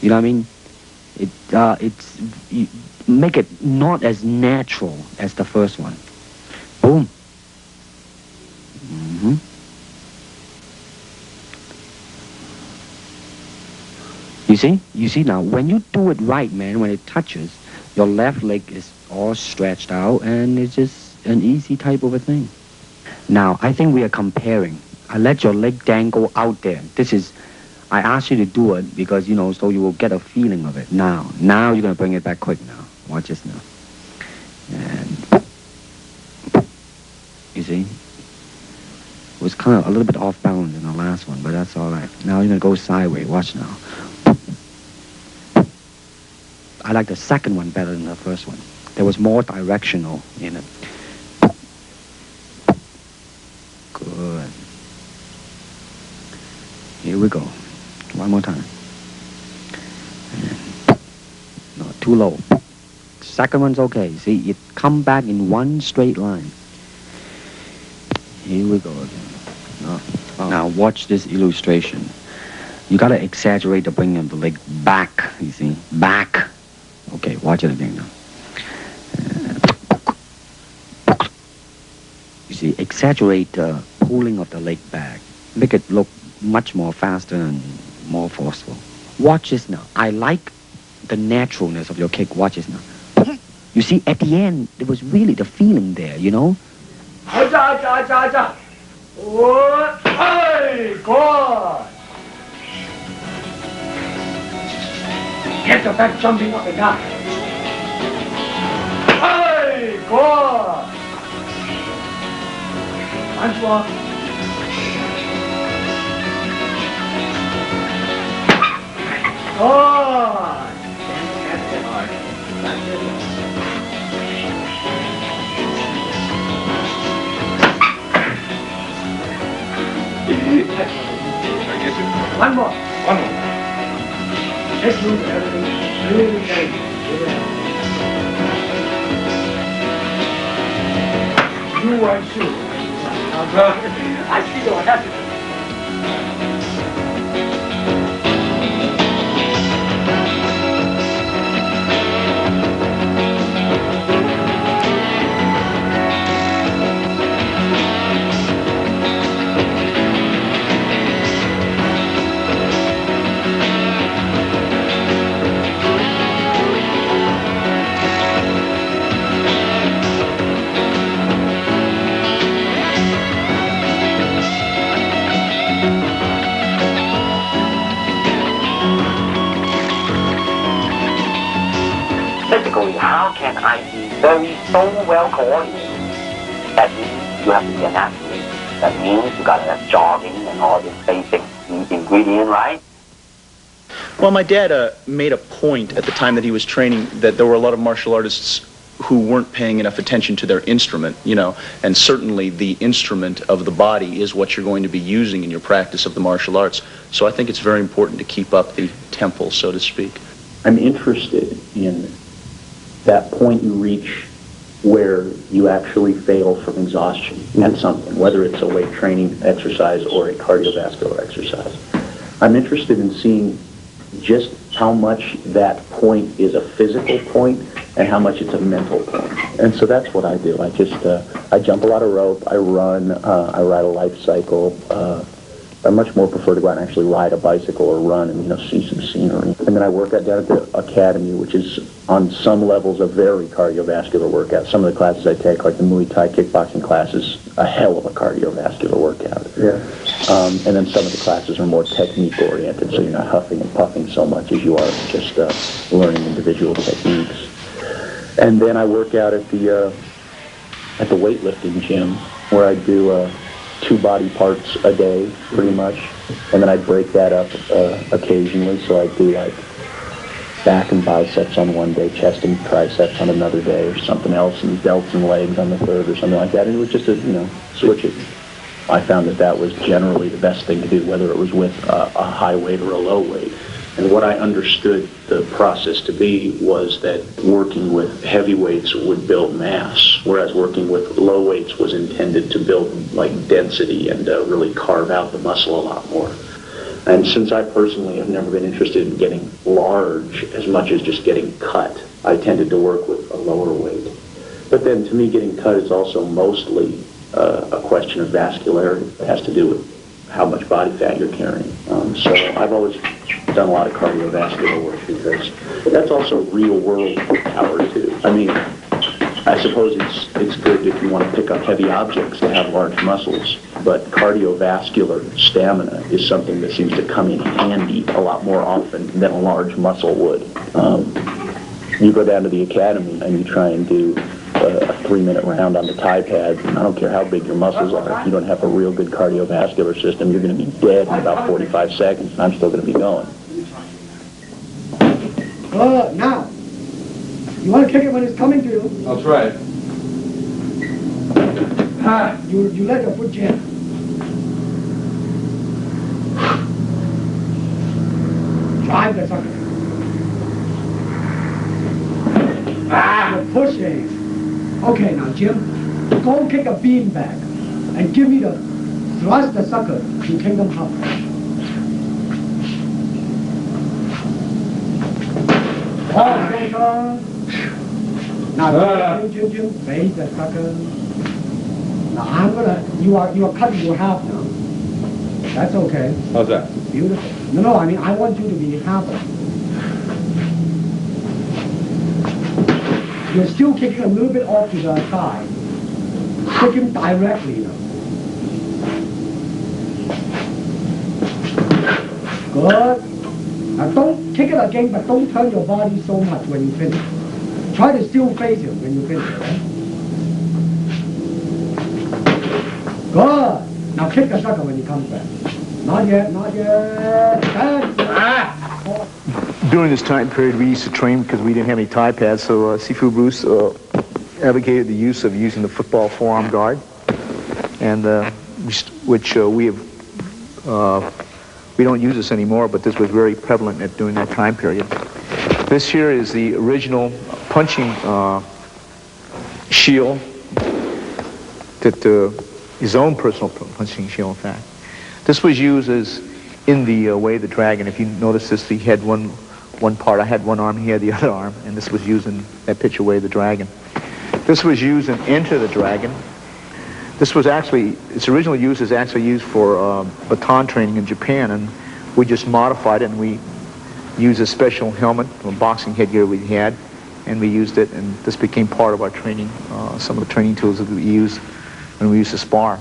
You know what I mean? You make it not as natural as the first one. Boom. Mm-hmm. You see now, when you do it right, man, when it touches, your left leg is all stretched out, and it's just an easy type of a thing. Now, I think we are comparing. I let your leg dangle out there. I asked you to do it because, so you will get a feeling of it. Now you're going to bring it back quick now. Watch this now. And, you see? It was kind of a little bit off balance in the last one, but that's all right. Now you're going to go sideways. Watch now. I like the second one better than the first one. There was more directional in it. Good. Here we go. One more time. And, no, too low. Second one's okay. See, it come back in one straight line. Here we go again. No. Oh. Now watch this illustration. You gotta exaggerate the bringing of the leg back, you see? Back. Okay, watch it again now. You see, exaggerate the pulling of the leg back. Make it look much more faster and more forceful. Watch this now. I like the naturalness of your kick. Watch this now. You see, at the end, there was really the feeling there, you know? Hey, good. Get the back jumping up and down. Hey, good. Once more. Oh! One more. Let's move everything. Really tight. You are too. I see what happened. How can I be so well coordinated? That means you have to be an athlete. That means you got to have jogging and all this basic ingredient, right? Well, my dad made a point at the time that he was training that there were a lot of martial artists who weren't paying enough attention to their instrument, and certainly the instrument of the body is what you're going to be using in your practice of the martial arts. So I think it's very important to keep up the tempo, so to speak. I'm interested in that point you reach where you actually fail from exhaustion at something, whether it's a weight training exercise or a cardiovascular exercise. I'm interested in seeing just how much that point is a physical point and how much it's a mental point. And so that's what I do. I jump a lot of rope, I run, I ride a life cycle. I much more prefer to go out and actually ride a bicycle or run and, see some scenery. And then I work out down at the academy, which is on some levels a very cardiovascular workout. Some of the classes I take, like the Muay Thai kickboxing classes, a hell of a cardiovascular workout. Yeah. And then some of the classes are more technique-oriented, so you're not huffing and puffing so much as you are just learning individual techniques. And then I work out at the weightlifting gym, where I do 2 body parts a day, pretty much, and then I break that up occasionally. So I do like back and biceps on one day, chest and triceps on another day, or something else, and delts and legs on the third, or something like that. And it was just switch it. I found that was generally the best thing to do, whether it was with a high weight or a low weight. And what I understood the process to be was that working with heavy weights would build mass, whereas working with low weights was intended to build like density and really carve out the muscle a lot more. And since I personally have never been interested in getting large as much as just getting cut, I tended to work with a lower weight. But then to me, getting cut is also mostly a question of vascularity. It has to do with how much body fat you're carrying. So I've always done a lot of cardiovascular work because that's also real world power too. I mean, I suppose it's good if you want to pick up heavy objects to have large muscles, but cardiovascular stamina is something that seems to come in handy a lot more often than a large muscle would. You go down to the academy and you try and do a 3-minute round on the Thai pad. I don't care how big your muscles are. If you don't have a real good cardiovascular system, you're going to be dead in about 45 seconds, and I'm still going to be going. Now, you want to kick it when it's coming to you. I'll try it. You let your foot jam. Drive the sucker. You're pushing. Okay, now Jim, go kick a bean back and give me the thrust the sucker to Kingdom Hub. Now, Jim, face the sucker. Now you are cutting your half now. That's okay. How's that? Beautiful. No, I mean, I want you to be half. You're still kicking a little bit off to the side. Kick him directly now. Good. Now don't kick it again, but don't turn your body so much when you finish. Try to still face him when you finish, right? Good. Now kick the sucker when he comes back. Not yet, not yet. During this time period, we used to train because we didn't have any Thai pads, so Sifu Bruce advocated the use of using the football forearm guard, and which we don't use this anymore, but this was very prevalent during that time period. This here is the original punching shield, his own personal punching shield, in fact. This was used as in the Way of the Dragon. If you notice this, he had one part. I had one arm, he had the other arm, and this was used in that picture, Way of the Dragon. This was used in Enter the Dragon. This was actually, its original use is actually used for baton training in Japan, and we just modified it, and we used a special helmet, a boxing headgear we had, and we used it, and this became part of our training, some of the training tools that we used when we used to spar.